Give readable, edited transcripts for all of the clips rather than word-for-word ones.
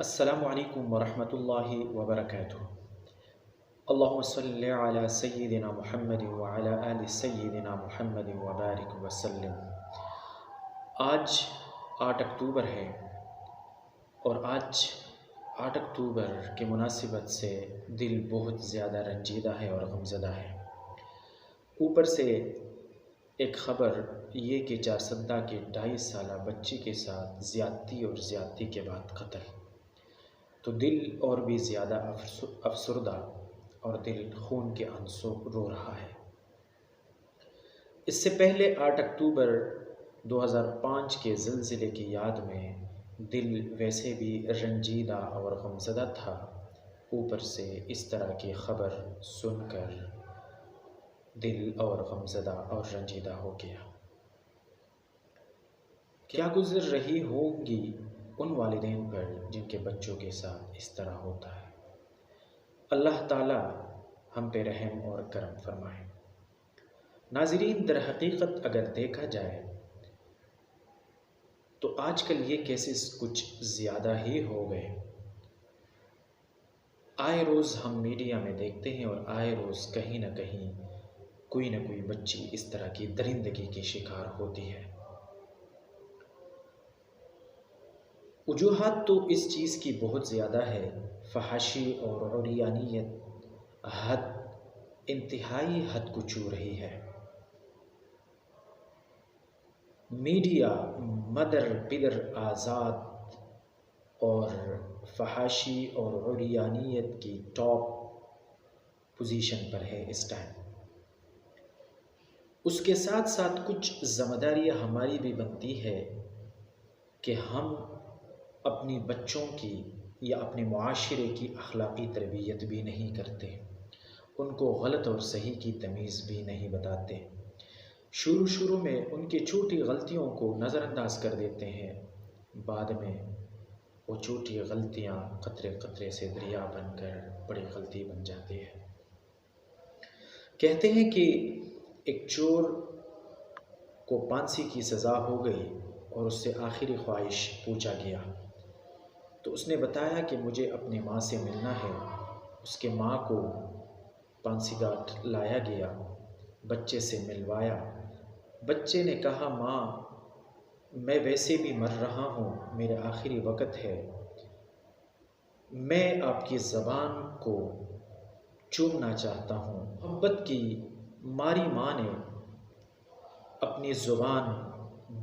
السلام علیکم ورحمۃ اللہ وبرکاتہ۔ اللہم صلی علی سیدنا محمد وعلی آل سیدنا محمد وبارک وسلم۔ آج 8 اکتوبر ہے اور آج 8 اکتوبر کی مناسبت سے دل بہت زیادہ رنجیدہ ہے اور غمزدہ ہے۔ اوپر سے ایک خبر یہ کہ چارسدہ کے 2.5 سالہ بچی کے ساتھ زیادتی کے بعد قتل، تو دل اور بھی زیادہ افسردہ اور دل خون کے آنسو رو رہا ہے۔ اس سے پہلے 8 اکتوبر 2005 کے زلزلے کی یاد میں دل ویسے بھی رنجیدہ اور غمزدہ تھا، اوپر سے اس طرح کی خبر سن کر دل اور غمزدہ اور رنجیدہ ہو گیا۔ کیا گزر رہی ہوں گی ان والدین پر جن کے بچوں کے ساتھ اس طرح ہوتا ہے۔ اللہ تعالی ہم پہ رحم اور کرم فرمائے۔ ناظرین، در حقیقت اگر دیکھا جائے تو آج کل یہ کیسز کچھ زیادہ ہی ہو گئے۔ آئے روز ہم میڈیا میں دیکھتے ہیں اور آئے روز کہیں نہ کہیں کوئی نہ کوئی بچی اس طرح کی درندگی کی شکار ہوتی ہے۔ وجوہات تو اس چیز کی بہت زیادہ ہے، فحاشی اور عریانیت انتہائی حد کو چھو رہی ہے۔ میڈیا مدر پدر آزاد اور فحاشی اور عریانیت کی ٹاپ پوزیشن پر ہے اس ٹائم۔ اس کے ساتھ ساتھ کچھ ذمہ داریاں ہماری بھی بنتی ہے کہ ہم اپنی بچوں کی یا اپنے معاشرے کی اخلاقی تربیت بھی نہیں کرتے، ان کو غلط اور صحیح کی تمیز بھی نہیں بتاتے۔ شروع میں ان کی چھوٹی غلطیوں کو نظر انداز کر دیتے ہیں، بعد میں وہ چھوٹی غلطیاں قطرے قطرے سے دریا بن کر بڑی غلطی بن جاتی ہے۔ کہتے ہیں کہ ایک چور کو پھانسی کی سزا ہو گئی اور اس سے آخری خواہش پوچھا گیا، تو اس نے بتایا کہ مجھے اپنی ماں سے ملنا ہے۔ اس کے ماں کو پھانسی گھاٹ لایا گیا، بچے سے ملوایا۔ بچے نے کہا، ماں میں ویسے بھی مر رہا ہوں، میرا آخری وقت ہے، میں آپ کی زبان کو چومنا چاہتا ہوں۔ محبت کی ماری ماں نے اپنی زبان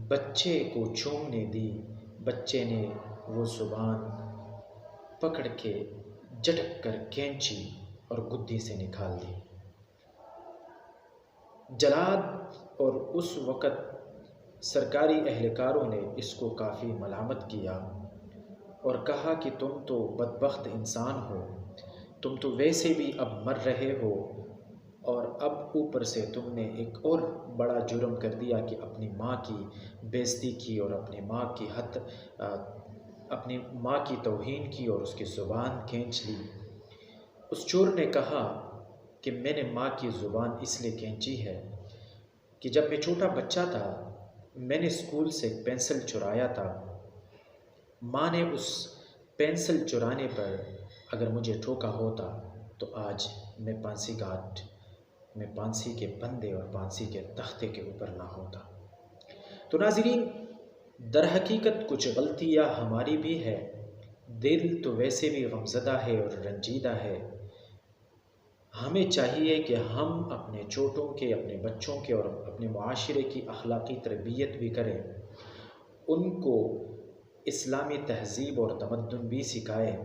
بچے کو چومنے دی، بچے نے وہ زبان پکڑ کے جھٹک کر کینچی اور گدی سے نکال دی۔ جلاد اور اس وقت سرکاری اہلکاروں نے اس کو کافی ملامت کیا اور کہا کہ تم تو بدبخت انسان ہو، تم تو ویسے بھی اب مر رہے ہو اور اب اوپر سے تم نے ایک اور بڑا جرم کر دیا کہ اپنی ماں کی بےعزتی کی اور اپنی ماں کی توہین کی اور اس کی زبان کھینچ لی۔ اس چور نے کہا کہ میں نے ماں کی زبان اس لیے کھینچی ہے کہ جب میں چھوٹا بچہ تھا میں نے اسکول سے ایک پینسل چرایا تھا، ماں نے اس پینسل چرانے پر اگر مجھے ٹھوکا ہوتا تو آج میں پھانسی گھاٹ میں پھانسی کے پندے اور پھانسی کے تختے کے اوپر نہ ہوتا۔ تو ناظرین، در حقیقت کچھ غلطیاں ہماری بھی ہے، دل تو ویسے بھی غمزدہ ہے اور رنجیدہ ہے۔ ہمیں چاہیے کہ ہم اپنے چھوٹوں کے، اپنے بچوں کے اور اپنے معاشرے کی اخلاقی تربیت بھی کریں، ان کو اسلامی تہذیب اور تمدن بھی سکھائیں،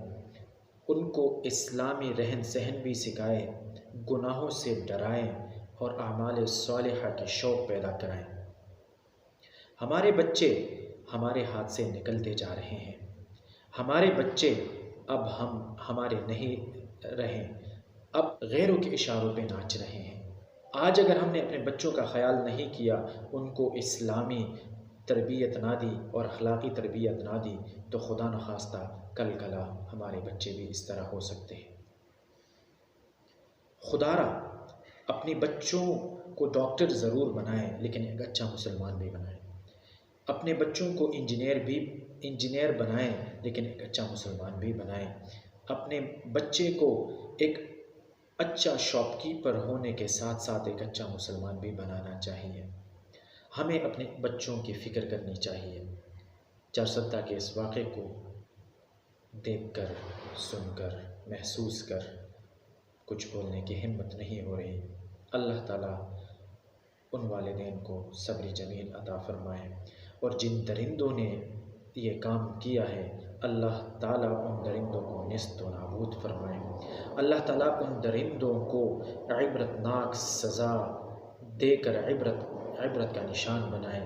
ان کو اسلامی رہن سہن بھی سکھائیں، گناہوں سے ڈرائیں اور اعمال صالحہ کی شوق پیدا کرائیں۔ ہمارے بچے ہمارے ہاتھ سے نکلتے جا رہے ہیں، ہمارے بچے اب ہمارے نہیں رہے، اب غیروں کے اشاروں پہ ناچ رہے ہیں۔ آج اگر ہم نے اپنے بچوں کا خیال نہیں کیا، ان کو اسلامی تربیت نہ دی اور اخلاقی تربیت نہ دی، تو خدا نخواستہ کل کلا ہمارے بچے بھی اس طرح ہو سکتے ہیں۔ خدا را اپنے بچوں کو ڈاکٹر ضرور بنائیں لیکن ایک اچھا مسلمان بھی بنائیں، اپنے بچوں کو انجینئر بنائیں لیکن ایک اچھا مسلمان بھی بنائیں۔ اپنے بچے کو ایک اچھا شاپ کیپر ہونے کے ساتھ ساتھ ایک اچھا مسلمان بھی بنانا چاہیے۔ ہمیں اپنے بچوں کی فکر کرنی چاہیے۔ چارسدہ کے اس واقعے کو دیکھ کر، سن کر، محسوس کر کچھ بولنے کی ہمت نہیں ہو رہی۔ اللہ تعالیٰ ان والدین کو صبر جمیل عطا فرمائے، اور جن درندوں نے یہ کام کیا ہے اللہ تعالیٰ ان درندوں کو نیست و نابود فرمائے۔ اللہ تعالیٰ ان درندوں کو عبرتناک سزا دے کر عبرت کا نشان بنائے۔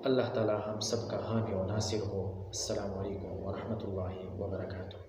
اللہ تعالیٰ ہم سب کا حامی و ناصر ہو۔ السلام علیکم ورحمۃ اللہ وبرکاتہ۔